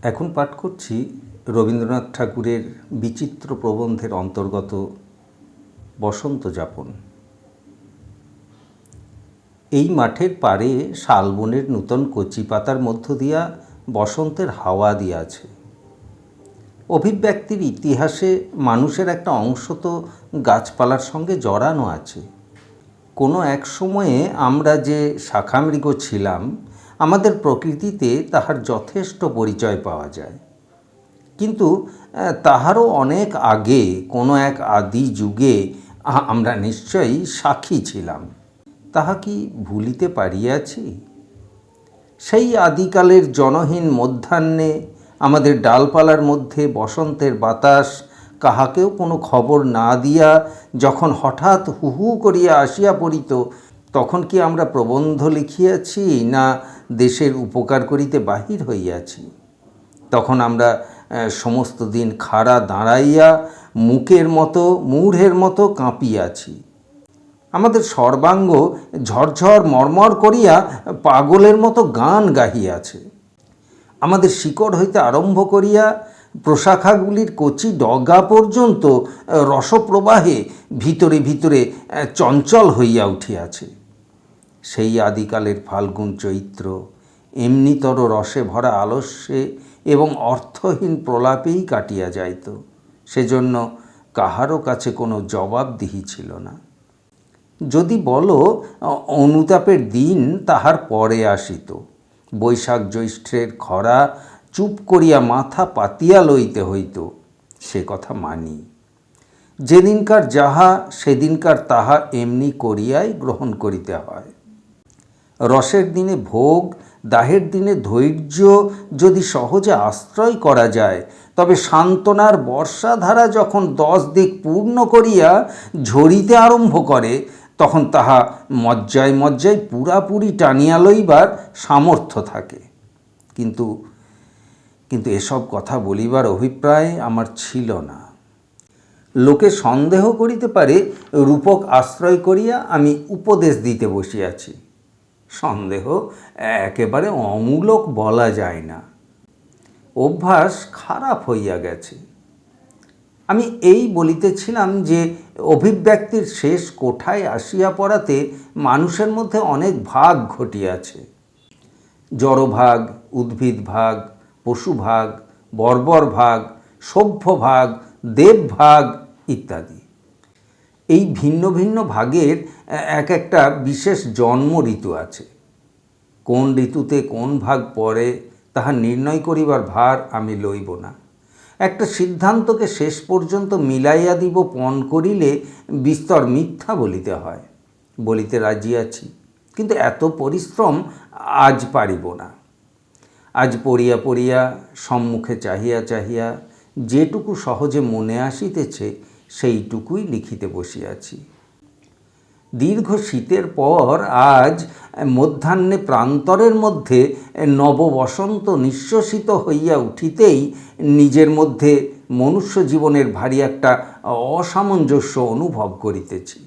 এখন পাঠ করছি রবীন্দ্রনাথ ঠাকুরের বিচিত্র প্রবন্ধের অন্তর্গত বসন্ত যাপন। এই মাঠের পাড়ে শালবনের নূতন কচি পাতার মধ্য দিয়া বসন্তের হাওয়া দিয়াছে। অভিব্যক্তির ইতিহাসে মানুষের একটা অংশ তো গাছপালার সঙ্গে জড়ানো আছে। কোনো এক সময়ে আমরা যে শাখামৃগ ছিলাম, আমাদের প্রকৃতিতে তাহার যথেষ্ট পরিচয় পাওয়া যায়। কিন্তু তাহারও অনেক আগে কোনো এক আদি যুগে আমরা নিশ্চয়ই সাক্ষী ছিলাম। তাহা কি ভুলিতে পারিয়াছি? সেই আদিকালের জনহীন মধ্যাহ্নে আমাদের ডালপালার মধ্যে বসন্তের বাতাস কাহাকেও কোনো খবর না দিয়া যখন হঠাৎ হু হু করিয়া আসিয়া পড়িত, তখন কি আমরা প্রবন্ধ লিখিয়াছি না দেশের উপকার করিতে বাহির হইয়াছি? তখন আমরা সমস্ত দিন খাড়া দাঁড়াইয়া মূঢ়ের মতো কাঁপিয়াছি। আমাদের সর্বাঙ্গ ঝরঝর মর্মর করিয়া পাগলের মতো গান গাহিয়াছে। আমাদের শিকড় হইতে আরম্ভ করিয়া প্রশাখাগুলির কচি ডগা পর্যন্ত রসপ্রবাহে ভিতরে ভিতরে চঞ্চল হইয়া উঠিয়াছে। সেই আদিকালের ফাল্গুন চৈত্র এমনিতর রসে ভরা আলস্যে এবং অর্থহীন প্রলাপেই কাটিয়া যাইত। সেজন্য কাহারও কাছে কোনো জবাবদিহি ছিল না। যদি বলো অনুতাপের দিন তাহার পরে আসিত, বৈশাখ জ্যৈষ্ঠের খরা চুপ করিয়া মাথা পাতিয়া লইতে হইত, সে কথা মানি। যেদিনকার যাহা সেদিনকার তাহা এমনি করিয়াই গ্রহণ করিতে হয়। রসের দিনে ভোগ, দাহের দিনে ধৈর্য যদি সহজে আশ্রয় করা যায়, তবে সান্ত্বনার বর্ষাধারা যখন 10 দিক পূর্ণ করিয়া ঝরিতে আরম্ভ করে, তখন তাহা মজ্জায় মজ্জায় পুরাপুরি টানিয়া লইবার সামর্থ্য থাকে। কিন্তু এসব কথা বলিবার অভিপ্রায় আমার ছিল না। লোকে সন্দেহ করিতে পারে রূপক আশ্রয় করিয়া আমি উপদেশ দিতে বসিয়াছি। সন্দেহ একেবারে অমূলক বলা যায় না। অভ্যাস খারাপ হইয়া গেছে। আমি এই বলিতেছিলাম যে অভিব্যক্তির শেষ কোঠায় আসিয়া পড়াতে মানুষের মধ্যে অনেক ভাগ ঘটিয়াছে। জড়ভাগ, উদ্ভিদ ভাগ, পশু ভাগ, বর্বর ভাগ, সভ্য ভাগ, দেব ভাগ ইত্যাদি। এই ভিন্ন ভিন্ন ভাগের এক একটা বিশেষ জন্ম ঋতু আছে। কোন ঋতুতে কোন ভাগ পড়ে তাহা নির্ণয় করিবার ভার আমি লইব না। একটা সিদ্ধান্তকে শেষ পর্যন্ত মিলাইয়া দিব পণ করিলে বিস্তর মিথ্যা বলিতে হয়। বলিতে রাজি আছি, কিন্তু এত পরিশ্রম আজ পারিব না। আজ পড়িয়া পড়িয়া সম্মুখে চাহিয়া চাহিয়া যেটুকু সহজে মনে আসিতেছে সেইটুকুই লিখিতে বসিয়াছি। দীর্ঘ শীতের পর আজ মধ্যাহ্নে প্রান্তরের মধ্যে নববসন্ত নিঃশ্বসিত হইয়া উঠিতেই নিজের মধ্যে মনুষ্য জীবনের ভারী একটা অসামঞ্জস্য অনুভব করিতেছি।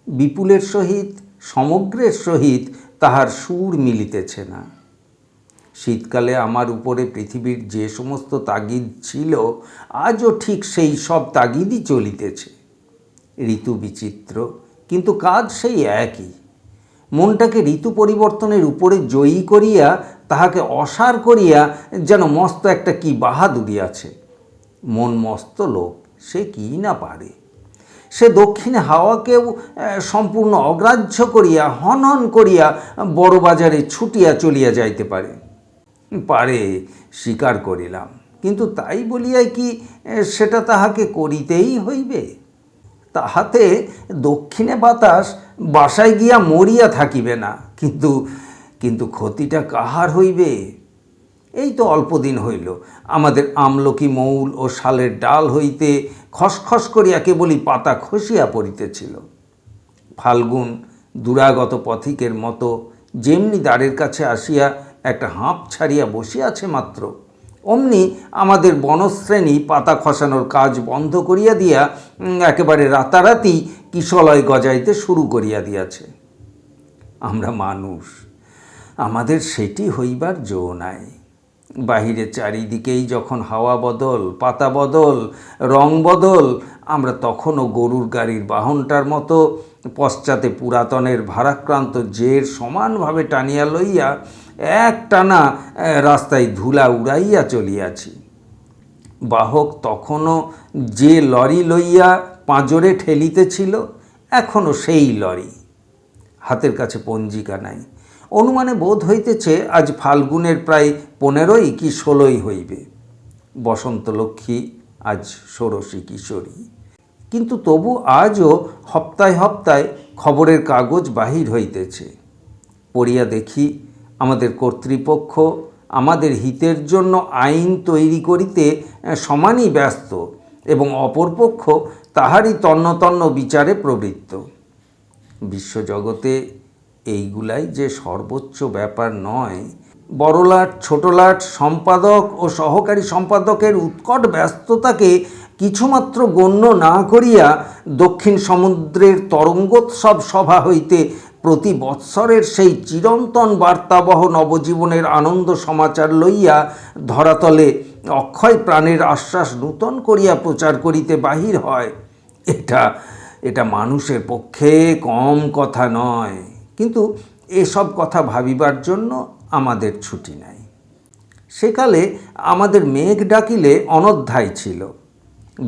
বিপুলের সহিত সমগ্রের সহিত তাহার সুর মিলিতেছে না। শীতকালে আমার উপরে পৃথিবীর যে সমস্ত তাগিদ ছিল, আজও ঠিক সেই সব তাগিদই চলিতেছে। ঋতু বিচিত্র, কিন্তু কাজ সেই একই। মনটাকে ঋতু পরিবর্তনের উপরে জয়ী করিয়া তাহাকে অসার করিয়া যেন মস্ত একটা কি বাহাদুরি আছে। মন মস্ত লোক, সে কি না পারে। সে দক্ষিণে হাওয়াকেও সম্পূর্ণ অগ্রাহ্য করিয়া হনন করিয়া বড় বাজারে ছুটিয়া চলিয়া যাইতে পারে। স্বীকার করিলাম, কিন্তু তাই বলিয়াই কি সেটা তাহাকে করিতেই হইবে? তাহাতে দক্ষিণে বাতাস বাসায় গিয়া মরিয়া থাকিবে না, কিন্তু ক্ষতিটা কাহার হইবে? এই তো অল্পদিন হইল আমাদের আমলকি মৌল ও শালের ডাল হইতে খসখস করিয়া কেবলই পাতা খসিয়া পড়িতেছিল। ফাল্গুন দুরাগত পথিকের মতো যেমনি দ্বারের কাছে আসিয়া একটা হাঁপ ছাড়িয়া বসিয়াছে মাত্র, অমনি আমাদের বনশ্রেণী পাতা খসানোর কাজ বন্ধ করিয়া দিয়া একেবারে রাতারাতি কিশলয় গজাইতে শুরু করিয়া দিয়াছে। আমরা মানুষ, আমাদের সেটি হইবার জো নাই। বাহিরে চারিদিকেই যখন হাওয়া বদল, পাতা বদল, রং বদল, আমরা তখনও গরুর গাড়ির বাহনটার মতো পশ্চাতে পুরাতনের ভারাক্রান্ত জের সমানভাবে টানিয়া লইয়া এক টানা রাস্তায় ধুলা উড়াইয়া চলিয়াছি। বাহক তখনও যে লরি লইয়া পাঁজরে ঠেলিতেছিল, এখনও সেই লরি। হাতের কাছে পঞ্জিকা নাই। অনুমানে বোধ হইতেছে আজ ফাল্গুনের প্রায় 15ই কি 16ই হইবে। বসন্ত লক্ষ্মী আজ ষোড়শী কিশোরী। কিন্তু তবু আজও হপ্তায় হপ্তায় খবরের কাগজ বাহির হইতেছে। পড়িয়া দেখি আমাদের কর্তৃপক্ষ আমাদের হিতের জন্য আইন তৈরি করিতে সমানই ব্যস্ত এবং অপরপক্ষ তাহারই তন্ন তন্ন বিচারে প্রবৃত্ত। বিশ্বজগতে এইগুলাই যে সর্বোচ্চ ব্যাপার নয়, বড়লাট ছোটলাট সম্পাদক ও সহকারী সম্পাদকের উৎকট ব্যস্ততাকে কিছুমাত্র গণ্য না করিয়া দক্ষিণ সমুদ্রের তরঙ্গোৎসব সভা হইতে প্রতি বৎসরের সেই চিরন্তন বার্তাবহ নবজীবনের আনন্দ সমাচার লইয়া ধরাতলে অক্ষয় প্রাণের আশ্বাস নূতন করিয়া প্রচার করিতে বাহির হয়, এটা মানুষের পক্ষে কম কথা নয়। কিন্তু এসব কথা ভাবিবার জন্য আমাদের ছুটি নাই। সেকালে আমাদের মেঘ ডাকিলে অনধ্যায় ছিল।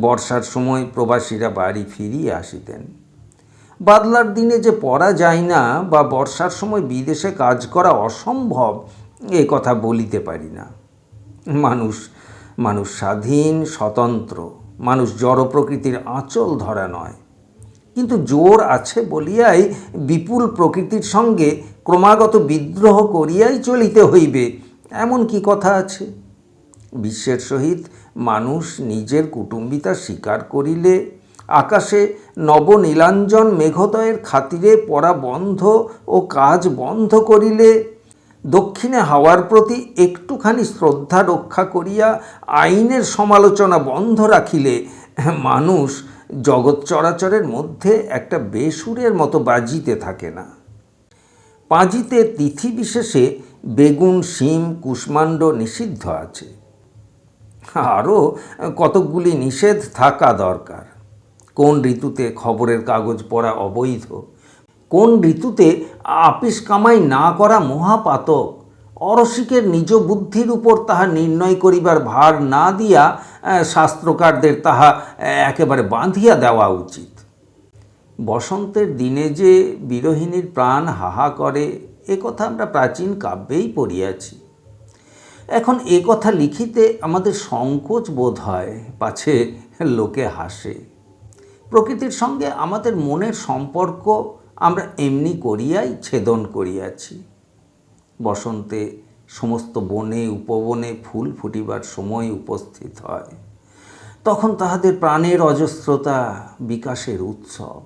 বর্ষার সময় প্রবাসীরা বাড়ি ফিরিয়া আসিতেন। বাদলার দিনে যে পড়া যায় না বা বর্ষার সময় বিদেশে কাজ করা অসম্ভব, এ কথা বলিতে পারি না। মানুষ স্বাধীন, স্বতন্ত্র। মানুষ জড় প্রকৃতির আঁচল ধরা নয়। কিন্তু জোর আছে বলিয়াই বিপুল প্রকৃতির সঙ্গে ক্রমাগত বিদ্রোহ করিয়াই চলিতে হইবে, এমন কি কথা আছে? বিশ্বের সহিত মানুষ নিজের কুটুম্বিতা স্বীকার করিলে, আকাশে নবনীলাঞ্জন মেঘোদয়ের খাতিরে পড়া বন্ধ ও কাজ বন্ধ করিলে, দক্ষিণে হাওয়ার প্রতি একটুখানি শ্রদ্ধা রক্ষা করিয়া আইনের সমালোচনা বন্ধ রাখিলে, মানুষ জগৎ চরাচরের মধ্যে একটা বেসুরের মতো বাজিতে থাকে না। পাঁজিতে তিথি বিশেষে বেগুন, শিম, কুষ্মাণ্ড নিষিদ্ধ আছে। আরও কতকগুলি নিষেধ থাকা দরকার। কোন ঋতুতে খবরের কাগজ পড়া অবৈধ, কোন ঋতুতে আপিস কামাই না করা মহাপাতক, অরসিকের নিজ বুদ্ধির উপর তাহা নির্ণয় করিবার ভার না দিয়া শাস্ত্রকারদের তাহা একেবারে বাঁধিয়া দেওয়া উচিত। বসন্তের দিনে যে বিরহিণীর প্রাণ হাহা করে, এ কথা আমরা প্রাচীন কাব্যেই পড়িয়াছি। এখন এ কথা লিখিতে আমাদের সংকোচ বোধ হয়, পাছে লোকে হাসে। প্রকৃতির সঙ্গে আমাদের মনের সম্পর্ক আমরা এমনি করিয়াই ছেদন করিয়াছি। বসন্তে সমস্ত বনে উপবনে ফুল ফুটিবার সময় উপস্থিত হয়। তখন তাহাদের প্রাণের অজস্রতা, বিকাশের উৎসব।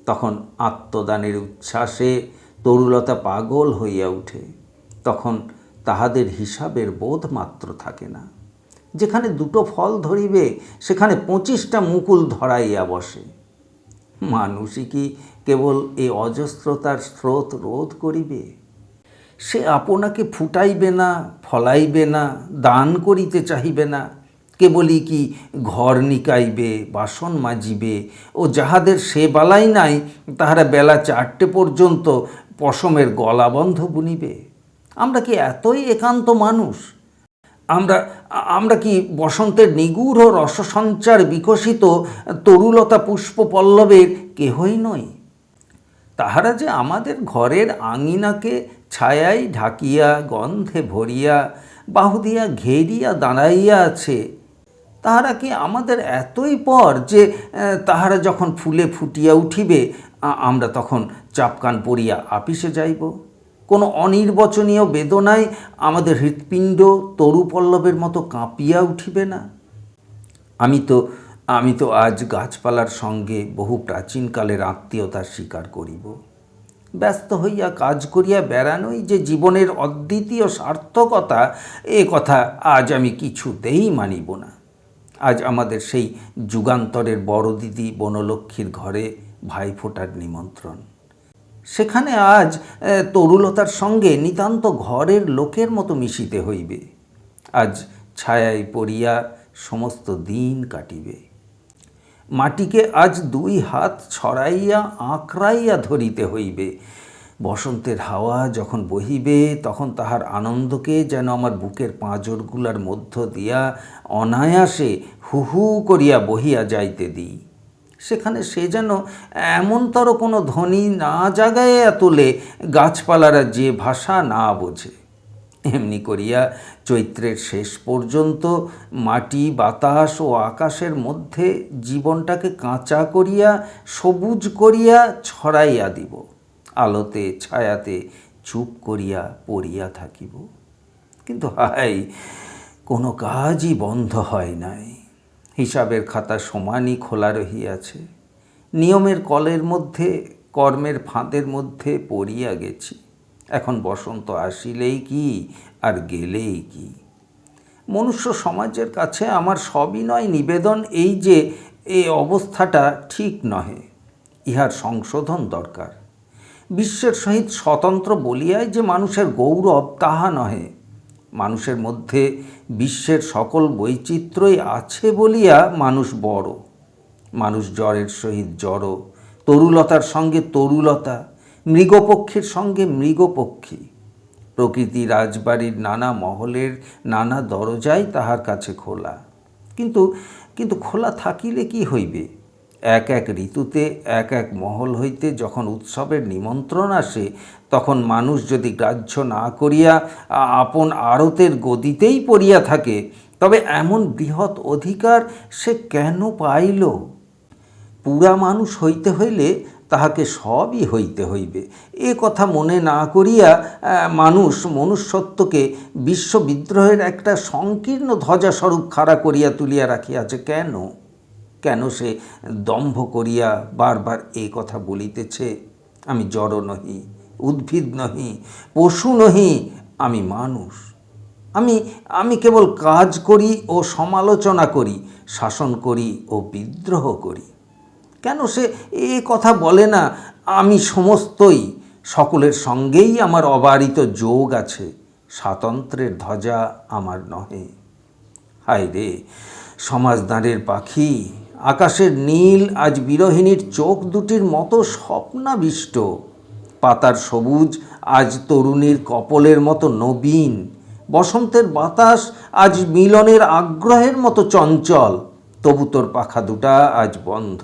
তখন আত্মদানের উচ্ছ্বাসে তরুলতা পাগল হইয়া উঠে। তখন তাহাদের হিসাবের বোধ মাত্র থাকে না। যেখানে দুটো ফল ধরিবে, সেখানে 25টা মুকুল ধরাইয়া বসে। মানুষই কি কেবল এই অজস্রতার স্রোত রোধ করিবে? সে আপনাকে ফুটাইবে না, ফলাইবে না, দান করিতে চাহিবে না। কেবলই কি ঘর নিকাইবে, বাসন মাজিবে ও যাহাদের সে বালাই নাই, তাহারা বেলা 4টে পর্যন্ত পশমের গলাবন্ধ বুনিবে। আমরা কি এতই একান্ত মানুষ? আমরা কি বসন্তের নিগূঢ় রসসঞ্চার বিকশিত তরুলতা পুষ্প পল্লবের কেহই নই? তাহারা যে আমাদের ঘরের আঙিনাকে ছায়ায় ঢাকিয়া, গন্ধে ভরিয়া, বাহু দিয়া ঘেরিয়া দাঁড়াইয়া আছে, তাহারা কি আমাদের এতই পর যে তাহারা যখন ফুলে ফুটিয়া উঠিবে, আমরা তখন চাপকান পরিয়া আপিসে যাইব? কোনো অনির্বচনীয় বেদনায় আমাদের হৃৎপিণ্ড তরুপল্লবের মতো কাঁপিয়া উঠিবে না? আমি তো আজ গাছপালার সঙ্গে বহু প্রাচীনকালের আত্মীয়তার স্বীকার করিব। ব্যস্ত হইয়া কাজ করিয়া বেড়ানোই যে জীবনের অদ্বিতীয় সার্থকতা, এ কথা আজ আমি কিছুতেই মানিব না। আজ আমাদের সেই যুগান্তরের বড় দিদি বনলক্ষ্মীর ঘরে ভাইফোঁটার নিমন্ত্রণ। সেখানে আজ তরুলতার সঙ্গে নিতান্ত ঘরের লোকের মতো মিশিতে হইবে। আজ ছায়ায় পড়িয়া সমস্ত দিন কাটিবে। মাটিকে আজ দুই হাত ছড়াইয়া আঁকড়াইয়া ধরিতে হইবে। বসন্তের হাওয়া যখন বহিবে তখন তাহার আনন্দকে যেন আমার বুকের পাঁজরগুলার মধ্য দিয়া অনায়াসে হু হু করিয়া বহিয়া যাইতে দিই। সেখানে সে যেন এমনতর কোনো ধ্বনি না জাগাইয়া তোলে গাছপালারা যে ভাষা না বোঝে। এমনি করিয়া চৈত্রের শেষ পর্যন্ত মাটি, বাতাস ও আকাশের মধ্যে জীবনটাকে কাঁচা করিয়া সবুজ করিয়া ছড়াইয়া দিব। আলোতে ছায়াতে চুপ করিয়া পড়িয়া থাকিব। কিন্তু হায়, কোনো কাজই বন্ধ হয় নাই। হিসাবের খাতা সমানই খোলা রহিয়াছে। নিয়মের কলের মধ্যে, কর্মের ফাঁদের মধ্যে পড়িয়া গেছি। এখন বসন্ত আসিলেই কি আর গেলেই কি। মনুষ্য সমাজের কাছে আমার সবিনয় নিবেদন এই যে এই অবস্থাটা ঠিক নহে, ইহার সংশোধন দরকার। বিশ্বের সহিত স্বতন্ত্র বলিয়াই যে মানুষের গৌরব তাহা নহে। মানুষের মধ্যে বিশ্বের সকল বৈচিত্র্যই আছে বলিয়া মানুষ বড়। মানুষ জড়ের সহিত জড়, তরুলতার সঙ্গে তরুলতা, মৃগপক্ষীর সঙ্গে মৃগপক্ষী। প্রকৃতি রাজবাড়ির নানা মহলের নানা দরজাই তাহার কাছে খোলা। কিন্তু খোলা থাকিলে কি হইবে? এক এক ঋতুতে এক এক মহল হইতে যখন উৎসবের নিমন্ত্রণ আসে, তখন মানুষ যদি গ্রাহ্য না করিয়া আপন আড়তের গদিতেই পড়িয়া থাকে, তবে এমন বৃহৎ অধিকার সে কেন পাইল? পুরা মানুষ হইতে হইলে তাহাকে সবই হইতে হইবে, এ কথা মনে না করিয়া মানুষ মনুষ্যত্বকে বিশ্ববিদ্রোহের একটা সংকীর্ণ ধ্বজাস্বরূপ খাড়া করিয়া তুলিয়া রাখিয়াছে। কেন সে দম্ভ করিয়া বারবার এই কথা বলিতেছে, আমি জড় নহি, উদ্ভিদ নহি, পশু নহি, আমি মানুষ। আমি কেবল কাজ করি ও সমালোচনা করি, শাসন করি ও বিদ্রোহ করি। কেন সে এ কথা বলে না, আমি সমস্তই, সকলের সঙ্গেই আমার অবারিত যোগ আছে, স্বাতন্ত্র্যের ধ্বজা আমার নহে। হায় রে সমাজদাঁড়ের পাখি, আকাশের নীল আজ বিরহিণীর চোখ দুটির মতো স্বপ্নাবিষ্ট। পাতার সবুজ আজ তরুণীর কপলের মতো নবীন। বসন্তের বাতাস আজ মিলনের আগ্রহের মতো চঞ্চল। তবু তোর পাখা দুটা আজ বন্ধ।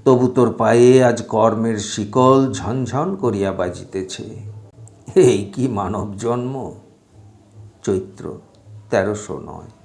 তবু তোর পায়ে আজ কর্মের শিকল ঝনঝন করিয়া বাজিতেছে। এই কি মানব জন্ম? চৈত্র 1309।